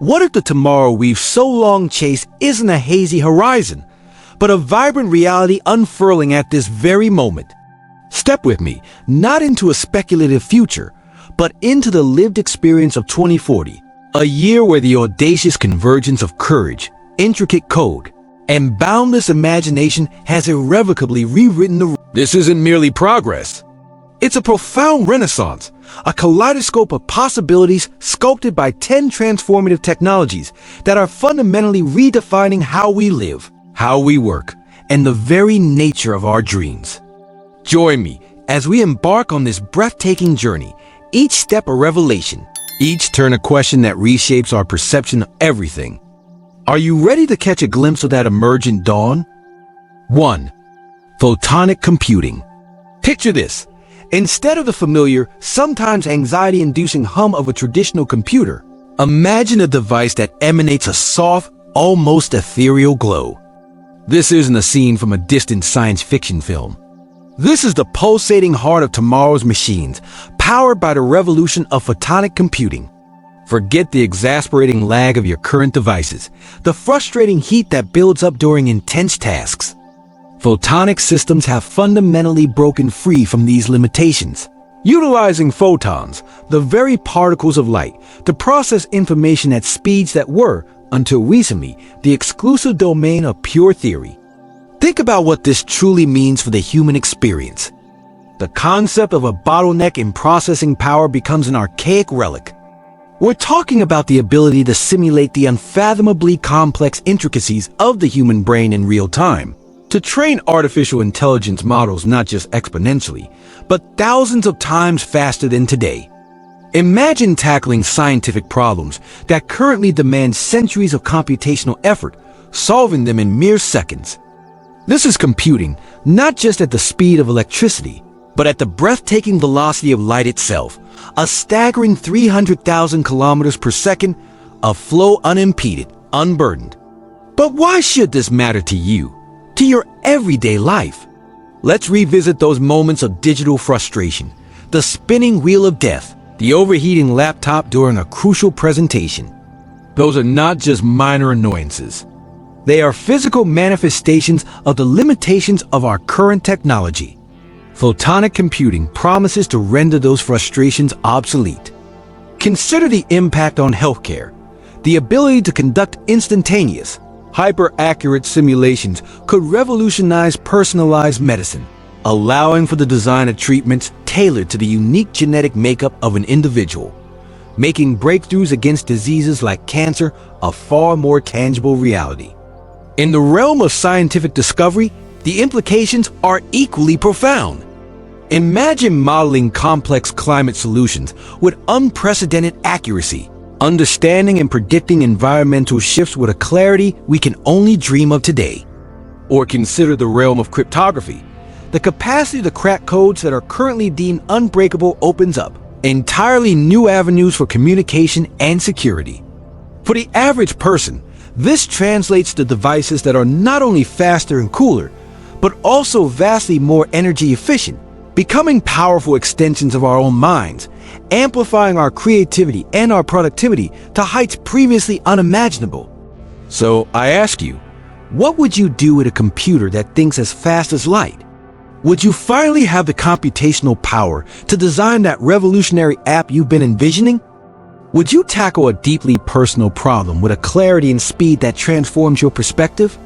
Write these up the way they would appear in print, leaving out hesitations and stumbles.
What if the tomorrow we've so long chased isn't a hazy horizon, but a vibrant reality unfurling at this very moment? Step with me, not into a speculative future, but into the lived experience of 2040, a year where the audacious convergence of courage, intricate code, and boundless imagination has irrevocably rewritten the... This isn't merely progress. It's a profound renaissance, a kaleidoscope of possibilities sculpted by 10 transformative technologies that are fundamentally redefining how we live, how we work, and the very nature of our dreams. Join me as we embark on this breathtaking journey, each step a revelation, each turn a question that reshapes our perception of everything. Are you ready to catch a glimpse of that emergent dawn? 1. Photonic Computing. Picture this. Instead of the familiar, sometimes anxiety-inducing hum of a traditional computer, imagine a device that emanates a soft, almost ethereal glow. This isn't a scene from a distant science fiction film. This is the pulsating heart of tomorrow's machines, powered by the revolution of photonic computing. Forget the exasperating lag of your current devices, the frustrating heat that builds up during intense tasks. Photonic systems have fundamentally broken free from these limitations, utilizing photons, the very particles of light, to process information at speeds that were, until recently, the exclusive domain of pure theory. Think about what this truly means for the human experience. The concept of a bottleneck in processing power becomes an archaic relic. We're talking about the ability to simulate the unfathomably complex intricacies of the human brain in real time, to train artificial intelligence models not just exponentially, but thousands of times faster than today. Imagine tackling scientific problems that currently demand centuries of computational effort, solving them in mere seconds. This is computing not just at the speed of electricity, but at the breathtaking velocity of light itself, a staggering 300,000 kilometers per second, a flow unimpeded, unburdened. But why should this matter to you, to your everyday life? Let's revisit those moments of digital frustration, the spinning wheel of death, the overheating laptop during a crucial presentation. Those are not just minor annoyances. They are physical manifestations of the limitations of our current technology. Photonic computing promises to render those frustrations obsolete. Consider the impact on healthcare. The ability to conduct instantaneous, hyper-accurate simulations could revolutionize personalized medicine, allowing for the design of treatments tailored to the unique genetic makeup of an individual, making breakthroughs against diseases like cancer a far more tangible reality. In the realm of scientific discovery, the implications are equally profound. Imagine modeling complex climate solutions with unprecedented accuracy, understanding and predicting environmental shifts with a clarity we can only dream of today. Or consider the realm of cryptography. The capacity to crack codes that are currently deemed unbreakable opens up entirely new avenues for communication and security. For the average person, this translates to devices that are not only faster and cooler, but also vastly more energy efficient, becoming powerful extensions of our own minds, amplifying our creativity and our productivity to heights previously unimaginable. So I ask you, what would you do with a computer that thinks as fast as light? Would you finally have the computational power to design that revolutionary app you've been envisioning? Would you tackle a deeply personal problem with a clarity and speed that transforms your perspective?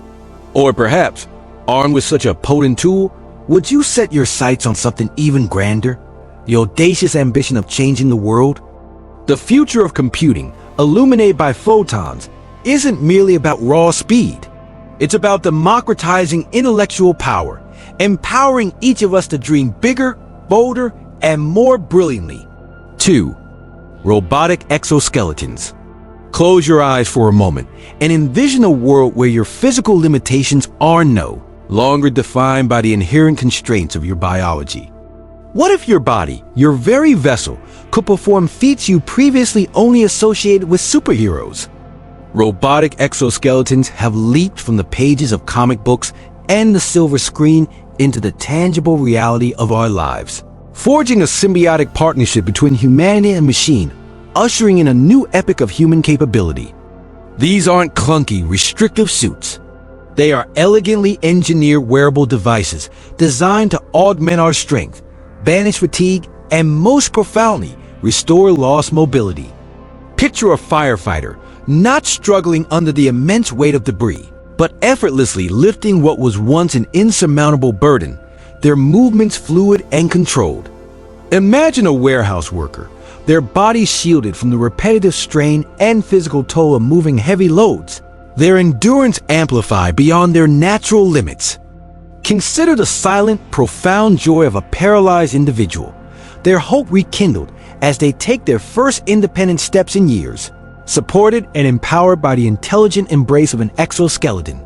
Or perhaps, armed with such a potent tool, would you set your sights on something even grander? The audacious ambition of changing the world? The future of computing, illuminated by photons, isn't merely about raw speed. It's about democratizing intellectual power, empowering each of us to dream bigger, bolder, and more brilliantly. 2. Robotic Exoskeletons. Close your eyes for a moment and envision a world where your physical limitations are no longer defined by the inherent constraints of your biology. What if your body, your very vessel, could perform feats you previously only associated with superheroes? Robotic exoskeletons have leaped from the pages of comic books and the silver screen into the tangible reality of our lives, forging a symbiotic partnership between humanity and machine, ushering in a new epoch of human capability. These aren't clunky, restrictive suits. They are elegantly engineered wearable devices designed to augment our strength, banish fatigue, and most profoundly, restore lost mobility. Picture a firefighter not struggling under the immense weight of debris, but effortlessly lifting what was once an insurmountable burden, their movements fluid and controlled. Imagine a warehouse worker, their bodies shielded from the repetitive strain and physical toll of moving heavy loads, their endurance amplified beyond their natural limits. Consider the silent, profound joy of a paralyzed individual, their hope rekindled as they take their first independent steps in years, supported and empowered by the intelligent embrace of an exoskeleton.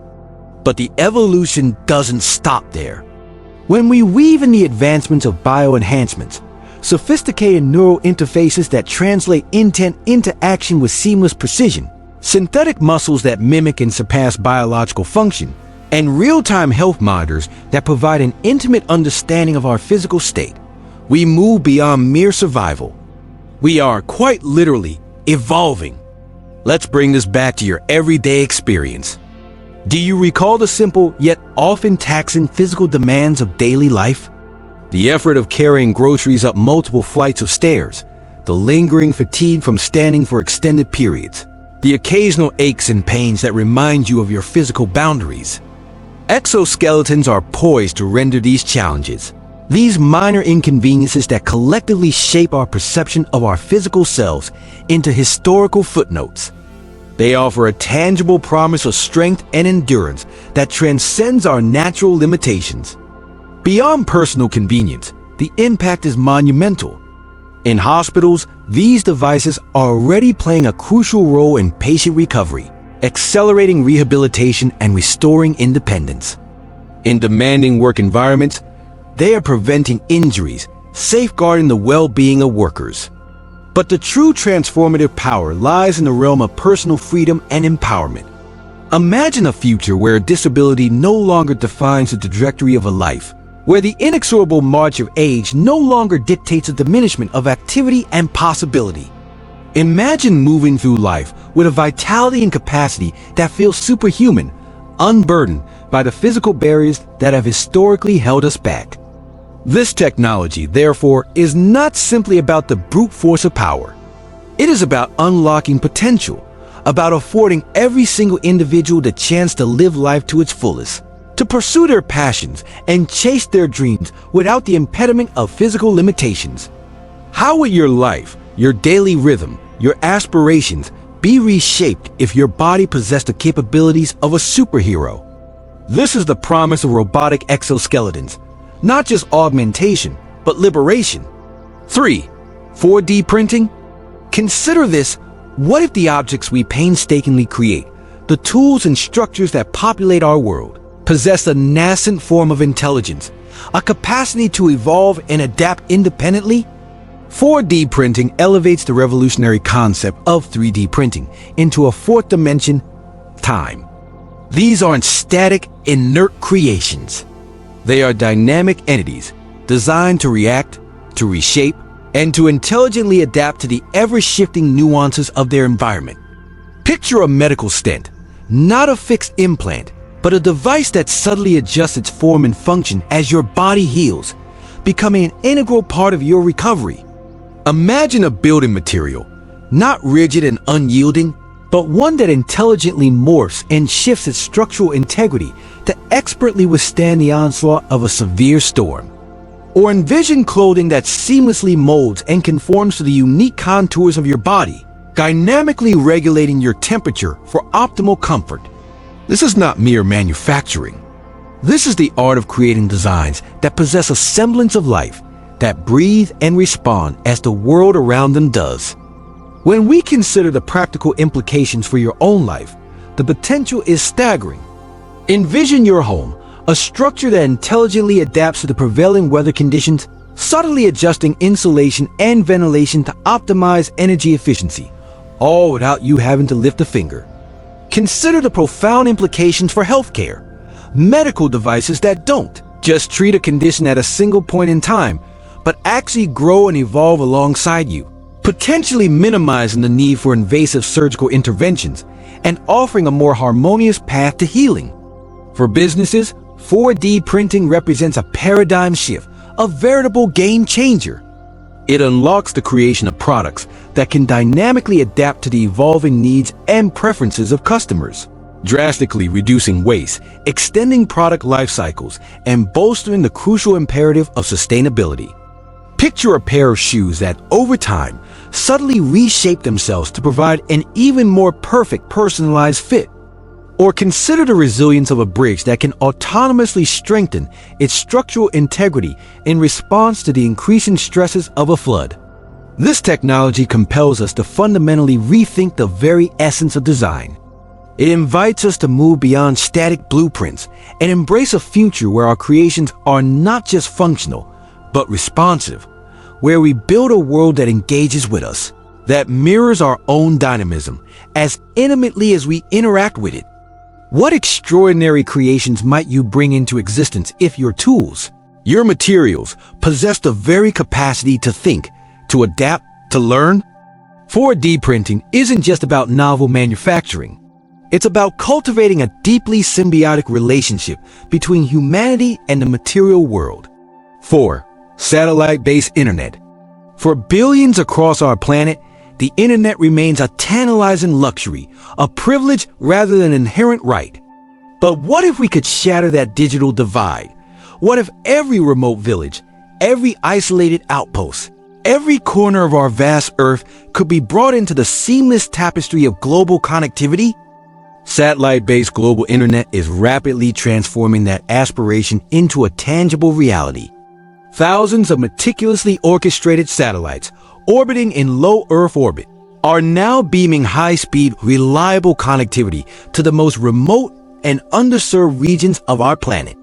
But the evolution doesn't stop there. When we weave in the advancements of bioenhancements, sophisticated neural interfaces that translate intent into action with seamless precision, synthetic muscles that mimic and surpass biological function, and real-time health monitors that provide an intimate understanding of our physical state, we move beyond mere survival. We are, quite literally, evolving. Let's bring this back to your everyday experience. Do you recall the simple yet often taxing physical demands of daily life? The effort of carrying groceries up multiple flights of stairs, the lingering fatigue from standing for extended periods, the occasional aches and pains that remind you of your physical boundaries. Exoskeletons are poised to render these challenges, these minor inconveniences that collectively shape our perception of our physical selves, into historical footnotes. They offer a tangible promise of strength and endurance that transcends our natural limitations. Beyond personal convenience, the impact is monumental. In hospitals, these devices are already playing a crucial role in patient recovery, accelerating rehabilitation and restoring independence. In demanding work environments, they are preventing injuries, safeguarding the well-being of workers. But the true transformative power lies in the realm of personal freedom and empowerment. Imagine a future where disability no longer defines the trajectory of a life, where the inexorable march of age no longer dictates a diminishment of activity and possibility. Imagine moving through life with a vitality and capacity that feels superhuman, unburdened by the physical barriers that have historically held us back. This technology, therefore, is not simply about the brute force of power. It is about unlocking potential, about affording every single individual the chance to live life to its fullest, to pursue their passions and chase their dreams without the impediment of physical limitations. How would your life, your daily rhythm, your aspirations be reshaped if your body possessed the capabilities of a superhero? This is the promise of robotic exoskeletons. Not just augmentation, but liberation. 3. 4D printing? Consider this: what if the objects we painstakingly create, the tools and structures that populate our world, possess a nascent form of intelligence, a capacity to evolve and adapt independently? 4D printing elevates the revolutionary concept of 3D printing into a fourth dimension: time. These aren't static, inert creations. They are dynamic entities designed to react, to reshape, and to intelligently adapt to the ever-shifting nuances of their environment. Picture a medical stent, not a fixed implant, but a device that subtly adjusts its form and function as your body heals, becoming an integral part of your recovery. Imagine a building material, not rigid and unyielding, but one that intelligently morphs and shifts its structural integrity to expertly withstand the onslaught of a severe storm. Or envision clothing that seamlessly molds and conforms to the unique contours of your body, dynamically regulating your temperature for optimal comfort. This is not mere manufacturing. This is the art of creating designs that possess a semblance of life, that breathe and respond as the world around them does. When we consider the practical implications for your own life, the potential is staggering. Envision your home, a structure that intelligently adapts to the prevailing weather conditions, subtly adjusting insulation and ventilation to optimize energy efficiency, all without you having to lift a finger. Consider the profound implications for healthcare. Medical devices that don't just treat a condition at a single point in time, but actually grow and evolve alongside you, potentially minimizing the need for invasive surgical interventions and offering a more harmonious path to healing. For businesses, 4D printing represents a paradigm shift, a veritable game changer. It unlocks the creation of products that can dynamically adapt to the evolving needs and preferences of customers, drastically reducing waste, extending product life cycles, and bolstering the crucial imperative of sustainability. Picture a pair of shoes that, over time, subtly reshape themselves to provide an even more perfect personalized fit. Or consider the resilience of a bridge that can autonomously strengthen its structural integrity in response to the increasing stresses of a flood. This technology compels us to fundamentally rethink the very essence of design. It invites us to move beyond static blueprints and embrace a future where our creations are not just functional, but responsive, where we build a world that engages with us, that mirrors our own dynamism as intimately as we interact with it. What extraordinary creations might you bring into existence if your tools, your materials, possess the very capacity to think, to adapt, to learn? 4D printing isn't just about novel manufacturing. It's about cultivating a deeply symbiotic relationship between humanity and the material world. 4. Satellite-based internet. For billions across our planet, the internet remains a tantalizing luxury, a privilege rather than an inherent right. But what if we could shatter that digital divide? What if every remote village, every isolated outpost, every corner of our vast Earth could be brought into the seamless tapestry of global connectivity? Satellite-based global internet is rapidly transforming that aspiration into a tangible reality. Thousands of meticulously orchestrated satellites orbiting in low Earth orbit are now beaming high-speed, reliable connectivity to the most remote and underserved regions of our planet.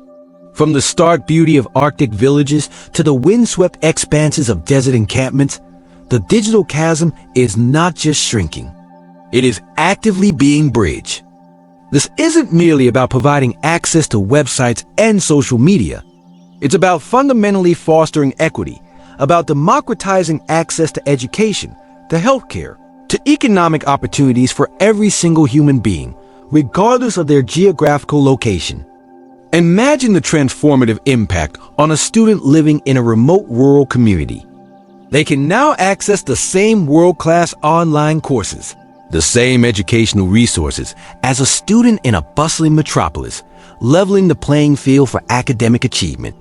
From the stark beauty of Arctic villages to the windswept expanses of desert encampments, the digital chasm is not just shrinking. It is actively being bridged. This isn't merely about providing access to websites and social media. It's about fundamentally fostering equity, about democratizing access to education, to healthcare, to economic opportunities for every single human being, regardless of their geographical location. Imagine the transformative impact on a student living in a remote rural community. They can now access the same world-class online courses, the same educational resources as a student in a bustling metropolis, leveling the playing field for academic achievement.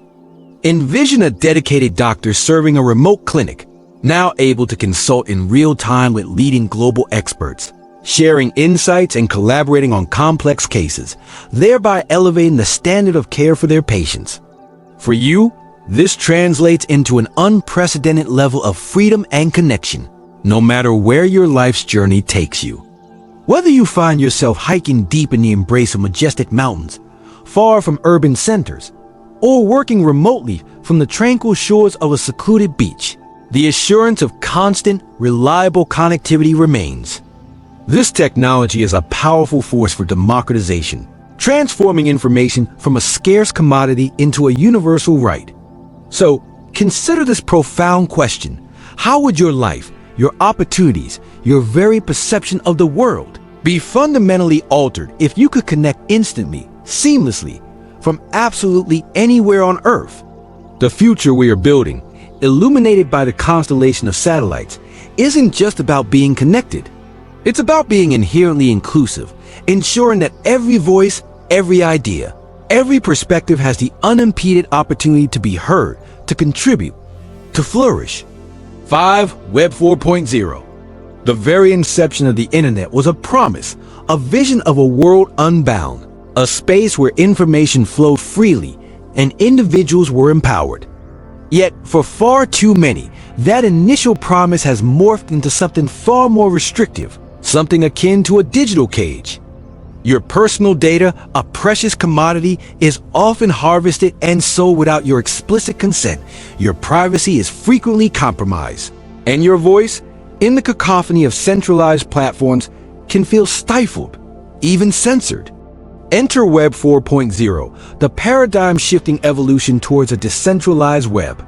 Envision a dedicated doctor serving a remote clinic, now able to consult in real time with leading global experts, sharing insights and collaborating on complex cases, thereby elevating the standard of care for their patients. For you, this translates into an unprecedented level of freedom and connection, no matter where your life's journey takes you. Whether you find yourself hiking deep in the embrace of majestic mountains, far from urban centers, or working remotely from the tranquil shores of a secluded beach, the assurance of constant, reliable connectivity remains. This technology is a powerful force for democratization, transforming information from a scarce commodity into a universal right. So, consider this profound question. How would your life, your opportunities, your very perception of the world be fundamentally altered if you could connect instantly, seamlessly, from absolutely anywhere on Earth? The future we are building, illuminated by the constellation of satellites, isn't just about being connected. It's about being inherently inclusive, ensuring that every voice, every idea, every perspective has the unimpeded opportunity to be heard, to contribute, to flourish. 5. Web 4.0. The very inception of the internet was a promise, a vision of a world unbound, a space where information flowed freely and individuals were empowered. Yet, for far too many, that initial promise has morphed into something far more restrictive, something akin to a digital cage. Your personal data, a precious commodity, is often harvested and sold without your explicit consent. Your privacy is frequently compromised, and your voice, in the cacophony of centralized platforms, can feel stifled, even censored. Enter Web 4.0, the paradigm-shifting evolution towards a decentralized web.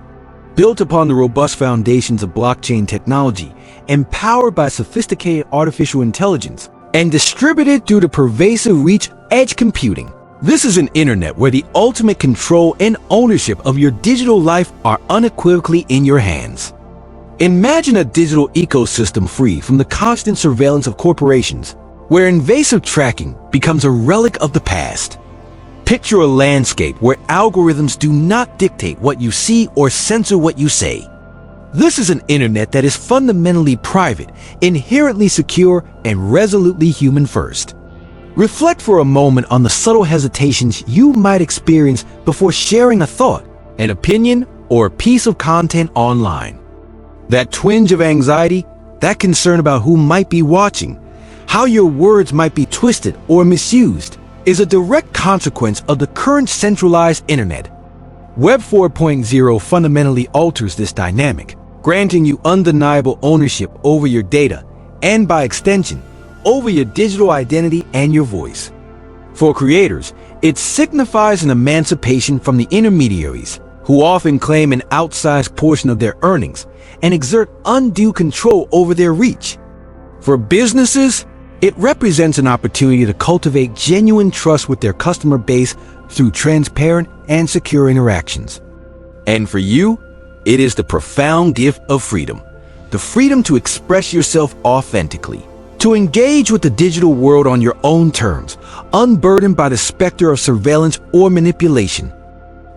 built upon the robust foundations of blockchain technology, empowered by sophisticated artificial intelligence, and distributed through the pervasive reach edge computing. This is an internet where the ultimate control and ownership of your digital life are unequivocally in your hands. Imagine a digital ecosystem free from the constant surveillance of corporations, where invasive tracking becomes a relic of the past. Picture a landscape where algorithms do not dictate what you see or censor what you say. This is an internet that is fundamentally private, inherently secure, and resolutely human first. Reflect for a moment on the subtle hesitations you might experience before sharing a thought, an opinion, or a piece of content online. That twinge of anxiety, that concern about who might be watching, how your words might be twisted or misused, is a direct consequence of the current centralized internet. Web 4.0 fundamentally alters this dynamic, granting you undeniable ownership over your data and, by extension, over your digital identity and your voice. For creators, it signifies an emancipation from the intermediaries, who often claim an outsized portion of their earnings and exert undue control over their reach. For businesses, it represents an opportunity to cultivate genuine trust with their customer base through transparent and secure interactions. And for you, it is the profound gift of freedom, the freedom to express yourself authentically, to engage with the digital world on your own terms, unburdened by the specter of surveillance or manipulation.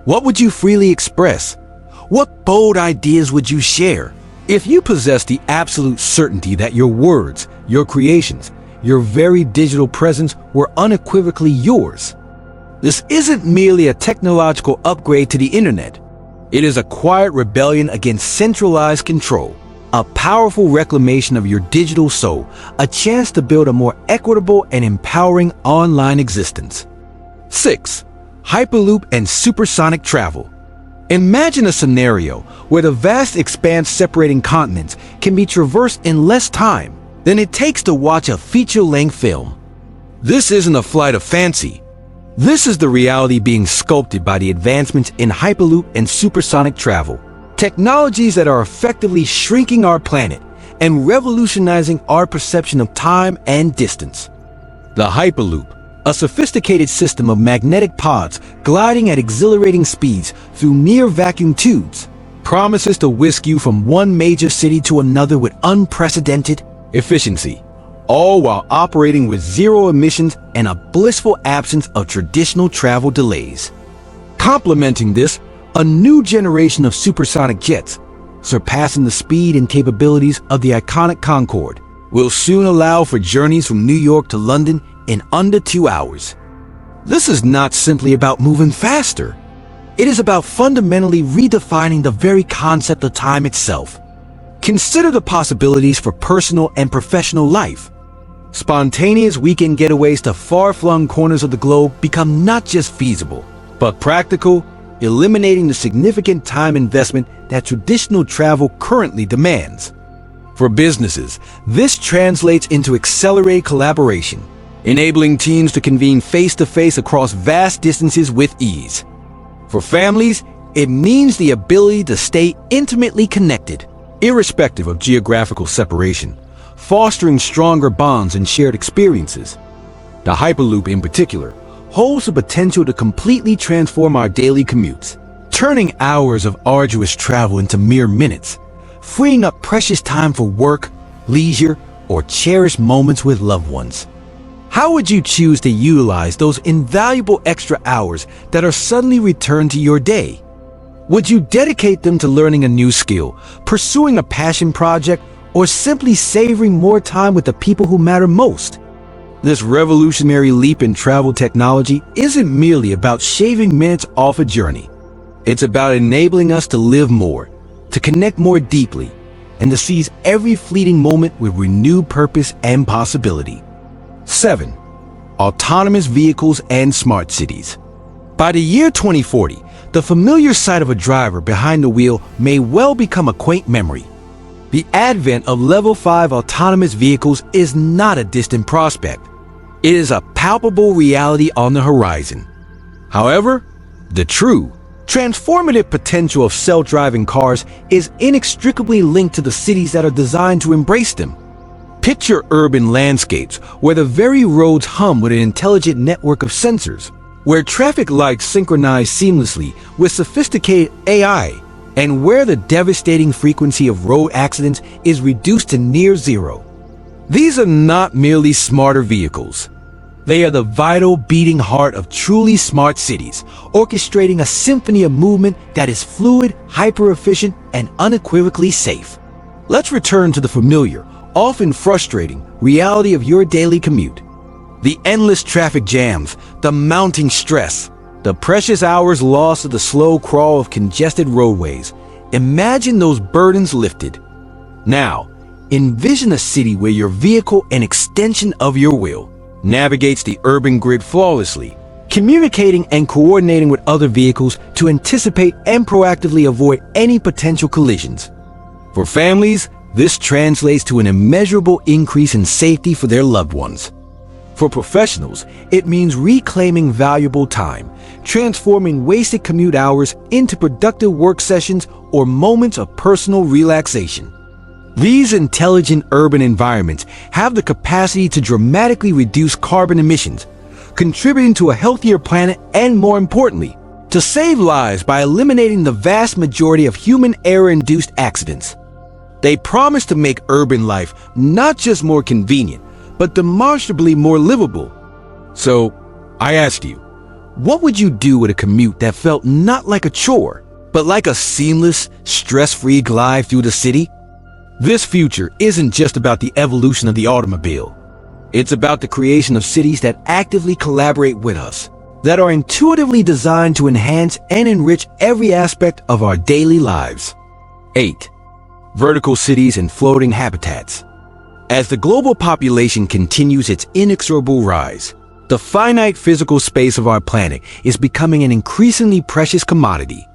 What would you freely express? What bold ideas would you share? If you possess the absolute certainty that your words, your creations, your very digital presence were unequivocally yours. This isn't merely a technological upgrade to the internet. It is a quiet rebellion against centralized control, a powerful reclamation of your digital soul, a chance to build a more equitable and empowering online existence. 6. Hyperloop and supersonic travel. Imagine a scenario where the vast expanse separating continents can be traversed in less time than it takes to watch a feature-length film. This isn't a flight of fancy. This is the reality being sculpted by the advancements in Hyperloop and supersonic travel, technologies that are effectively shrinking our planet and revolutionizing our perception of time and distance. The Hyperloop, a sophisticated system of magnetic pods gliding at exhilarating speeds through near-vacuum tubes, promises to whisk you from one major city to another with unprecedented efficiency, all while operating with zero emissions and a blissful absence of traditional travel delays. Complementing this, a new generation of supersonic jets, surpassing the speed and capabilities of the iconic Concorde, will soon allow for journeys from New York to London in under 2 hours. This is not simply about moving faster. It is about fundamentally redefining the very concept of time itself. Consider the possibilities for personal and professional life. Spontaneous weekend getaways to far-flung corners of the globe become not just feasible, but practical, eliminating the significant time investment that traditional travel currently demands. For businesses, this translates into accelerated collaboration, enabling teams to convene face-to-face across vast distances with ease. For families, it means the ability to stay intimately connected, irrespective of geographical separation, fostering stronger bonds and shared experiences. The Hyperloop, in particular, holds the potential to completely transform our daily commutes, turning hours of arduous travel into mere minutes, freeing up precious time for work, leisure, or cherished moments with loved ones. How would you choose to utilize those invaluable extra hours that are suddenly returned to your day? Would you dedicate them to learning a new skill, pursuing a passion project, or simply savoring more time with the people who matter most? This revolutionary leap in travel technology isn't merely about shaving minutes off a journey. It's about enabling us to live more, to connect more deeply, and to seize every fleeting moment with renewed purpose and possibility. 7. Autonomous vehicles and smart cities. By the year 2040, the familiar sight of a driver behind the wheel may well become a quaint memory. The advent of Level 5 autonomous vehicles is not a distant prospect. It is a palpable reality on the horizon. However, the true, Transformative potential of self-driving cars is inextricably linked to the cities that are designed to embrace them. Picture urban landscapes where the very roads hum with an intelligent network of sensors, where traffic lights synchronize seamlessly with sophisticated AI, and where the devastating frequency of road accidents is reduced to near zero. These are not merely smarter vehicles. They are the vital beating heart of truly smart cities, orchestrating a symphony of movement that is fluid, hyper-efficient, and unequivocally safe. Let's return to the familiar, often frustrating, reality of your daily commute. The endless traffic jams, the mounting stress, the precious hours lost to the slow crawl of congested roadways. Imagine those burdens lifted. Now, envision a city where your vehicle, an extension of your will, navigates the urban grid flawlessly, communicating and coordinating with other vehicles to anticipate and proactively avoid any potential collisions. For families, this translates to an immeasurable increase in safety for their loved ones. For professionals, it means reclaiming valuable time, transforming wasted commute hours into productive work sessions or moments of personal relaxation. These intelligent urban environments have the capacity to dramatically reduce carbon emissions, contributing to a healthier planet and, more importantly, to save lives by eliminating the vast majority of human error-induced accidents. They promise to make urban life not just more convenient, but demonstrably more livable. So, I asked you, what would you do with a commute that felt not like a chore, but like a seamless, stress-free glide through the city? This future isn't just about the evolution of the automobile. It's about the creation of cities that actively collaborate with us, that are intuitively designed to enhance and enrich every aspect of our daily lives. 8. Vertical cities and floating habitats. As the global population continues its inexorable rise, the finite physical space of our planet is becoming an increasingly precious commodity.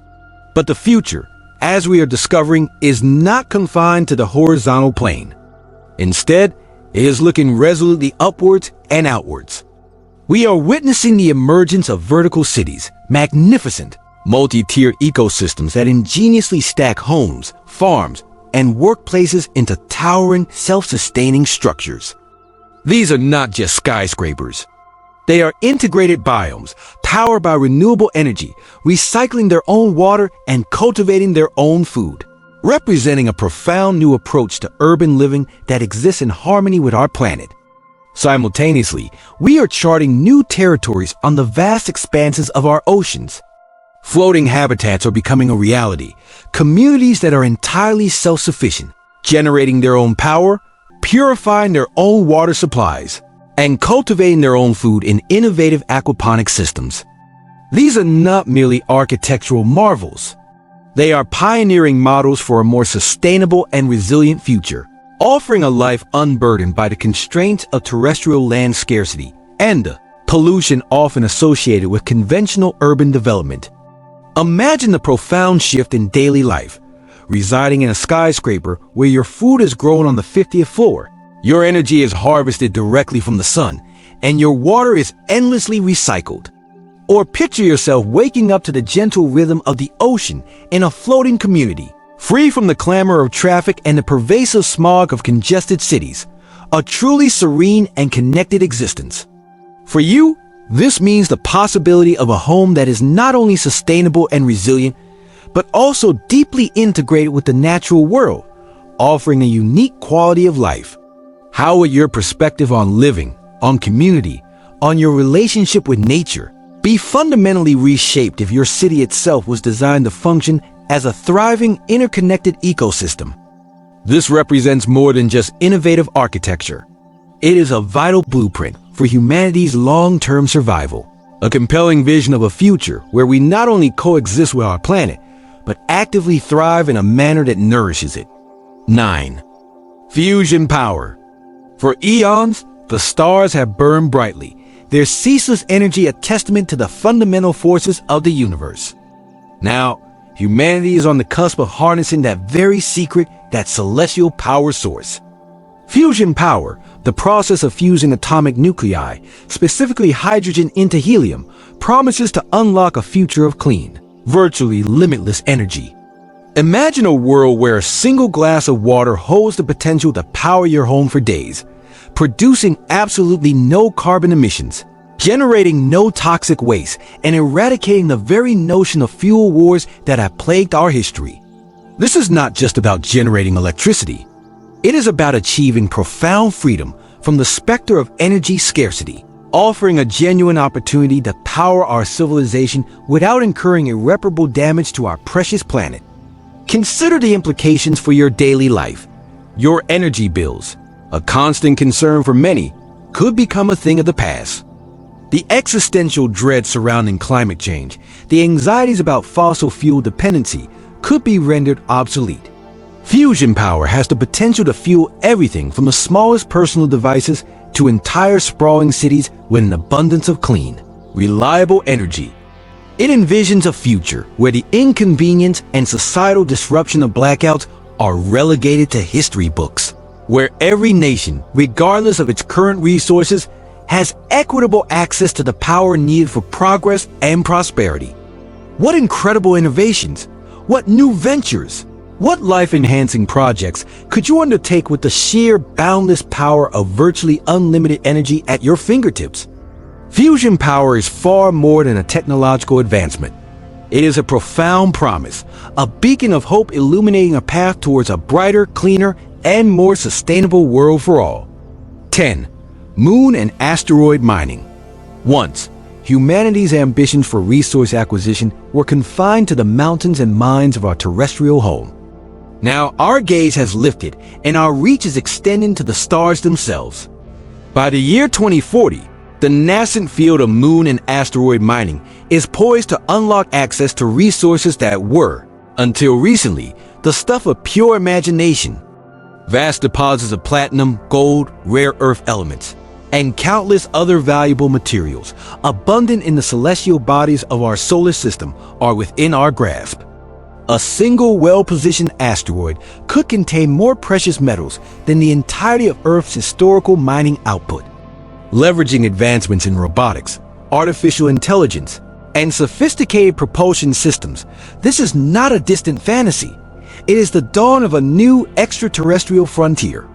But the future, as we are discovering, is not confined to the horizontal plane. Instead, it is looking resolutely upwards and outwards. We are witnessing the emergence of vertical cities, magnificent, multi-tier ecosystems that ingeniously stack homes, farms, and workplaces into towering, self-sustaining structures. These are not just skyscrapers. They are integrated biomes, powered by renewable energy, recycling their own water and cultivating their own food, representing a profound new approach to urban living that exists in harmony with our planet. Simultaneously, we are charting new territories on the vast expanses of our oceans. Floating habitats are becoming a reality, communities that are entirely self-sufficient, generating their own power, purifying their own water supplies, and cultivating their own food in innovative aquaponic systems. These are not merely architectural marvels. They are pioneering models for a more sustainable and resilient future, offering a life unburdened by the constraints of terrestrial land scarcity and the pollution often associated with conventional urban development. Imagine the profound shift in daily life, residing in a skyscraper where your food is grown on the 50th floor, your energy is harvested directly from the sun, and your water is endlessly recycled. Or picture yourself waking up to the gentle rhythm of the ocean in a floating community, free from the clamor of traffic and the pervasive smog of congested cities, a truly serene and connected existence. For you, this means the possibility of a home that is not only sustainable and resilient, but also deeply integrated with the natural world, offering a unique quality of life. How would your perspective on living, on community, on your relationship with nature be fundamentally reshaped if your city itself was designed to function as a thriving, interconnected ecosystem? This represents more than just innovative architecture. It is a vital blueprint for humanity's long-term survival, a compelling vision of a future where we not only coexist with our planet, but actively thrive in a manner that nourishes it. 9. Fusion power. For eons, the stars have burned brightly, their ceaseless energy a testament to the fundamental forces of the universe. Now, humanity is on the cusp of harnessing that very secret, that celestial power source. Fusion power, the process of fusing atomic nuclei, specifically hydrogen into helium, promises to unlock a future of clean, virtually limitless energy. Imagine a world where a single glass of water holds the potential to power your home for days, producing absolutely no carbon emissions, generating no toxic waste, and eradicating the very notion of fuel wars that have plagued our history. This is not just about generating electricity. It is about achieving profound freedom from the specter of energy scarcity, offering a genuine opportunity to power our civilization without incurring irreparable damage to our precious planet. Consider the implications for your daily life. Your energy bills, a constant concern for many, could become a thing of the past. The existential dread surrounding climate change, the anxieties about fossil fuel dependency, could be rendered obsolete. Fusion power has the potential to fuel everything from the smallest personal devices to entire sprawling cities with an abundance of clean, reliable energy. It envisions a future where the inconvenience and societal disruption of blackouts are relegated to history books, where every nation, regardless of its current resources, has equitable access to the power needed for progress and prosperity. What incredible innovations! What new ventures! What life-enhancing projects could you undertake with the sheer boundless power of virtually unlimited energy at your fingertips? Fusion power is far more than a technological advancement. It is a profound promise, a beacon of hope illuminating a path towards a brighter, cleaner, and more sustainable world for all. 10. Moon and asteroid mining. Once, humanity's ambitions for resource acquisition were confined to the mountains and mines of our terrestrial home. Now our gaze has lifted and our reach is extending to the stars themselves. By the year 2040, the nascent field of moon and asteroid mining is poised to unlock access to resources that were, until recently, the stuff of pure imagination. Vast deposits of platinum, gold, rare earth elements, and countless other valuable materials abundant in the celestial bodies of our solar system are within our grasp. A single well-positioned asteroid could contain more precious metals than the entirety of Earth's historical mining output. Leveraging advancements in robotics, artificial intelligence, and sophisticated propulsion systems, this is not a distant fantasy. It is the dawn of a new extraterrestrial frontier.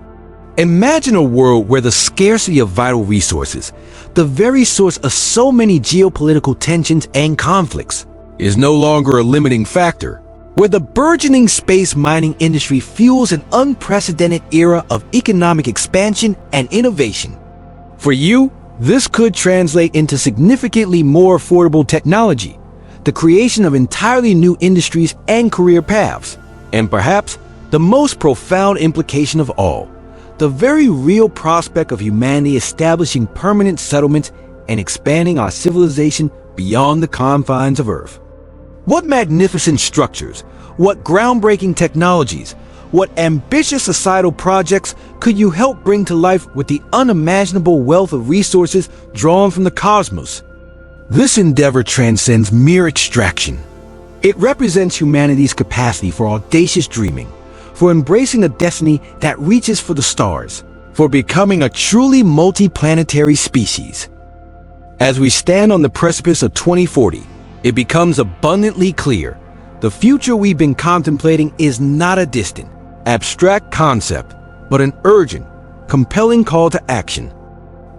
Imagine a world where the scarcity of vital resources, the very source of so many geopolitical tensions and conflicts, is no longer a limiting factor, where the burgeoning space mining industry fuels an unprecedented era of economic expansion and innovation. For you, this could translate into significantly more affordable technology, the creation of entirely new industries and career paths, and perhaps the most profound implication of all, the very real prospect of humanity establishing permanent settlements and expanding our civilization beyond the confines of Earth. What magnificent structures, what groundbreaking technologies, what ambitious societal projects could you help bring to life with the unimaginable wealth of resources drawn from the cosmos? This endeavor transcends mere extraction. It represents humanity's capacity for audacious dreaming, for embracing a destiny that reaches for the stars, for becoming a truly multi-planetary species. As we stand on the precipice of 2040, it becomes abundantly clear the future we've been contemplating is not a distant, abstract concept, but an urgent, compelling call to action.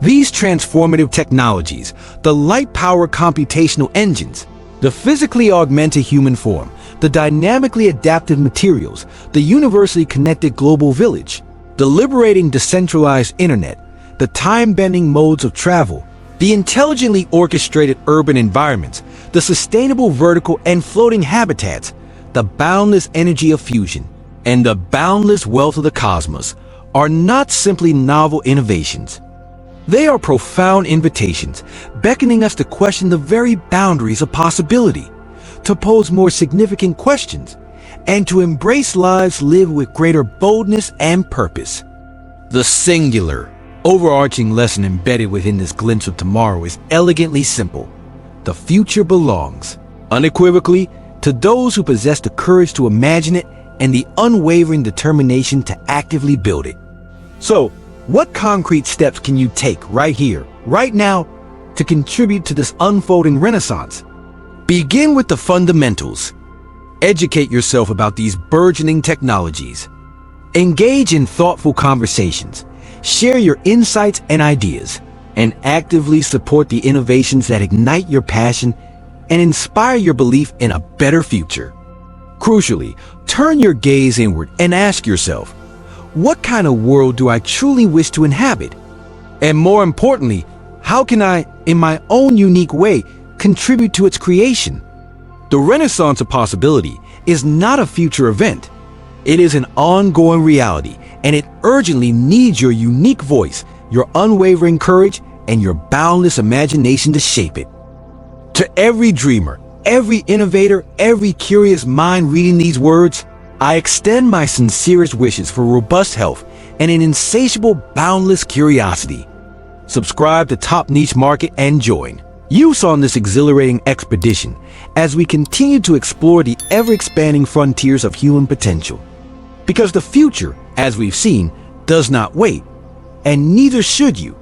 These transformative technologies, the light-powered computational engines, the physically augmented human form, the dynamically adaptive materials, the universally connected global village, the liberating decentralized internet, the time-bending modes of travel, the intelligently orchestrated urban environments, the sustainable vertical and floating habitats, the boundless energy of fusion, and the boundless wealth of the cosmos are not simply novel innovations. They are profound invitations, beckoning us to question the very boundaries of possibility, to pose more significant questions, and to embrace lives lived with greater boldness and purpose. The singular, overarching lesson embedded within this glimpse of tomorrow is elegantly simple. The future belongs, unequivocally, to those who possess the courage to imagine it and the unwavering determination to actively build it. So, what concrete steps can you take right here, right now, to contribute to this unfolding renaissance? Begin with the fundamentals. Educate yourself about these burgeoning technologies. Engage in thoughtful conversations. Share your insights and ideas, and actively support the innovations that ignite your passion and inspire your belief in a better future. Crucially, turn your gaze inward and ask yourself, what kind of world do I truly wish to inhabit? And more importantly, how can I, in my own unique way, contribute to its creation? The Renaissance of possibility is not a future event. It is an ongoing reality, and it urgently needs your unique voice, your unwavering courage, and your boundless imagination to shape it. To every dreamer, every innovator, every curious mind reading these words, I extend my sincerest wishes for robust health and an insatiable, boundless curiosity. Subscribe to Top Niche Market and join us on this exhilarating expedition as we continue to explore the ever-expanding frontiers of human potential. Because the future, as we've seen, does not wait, and neither should you.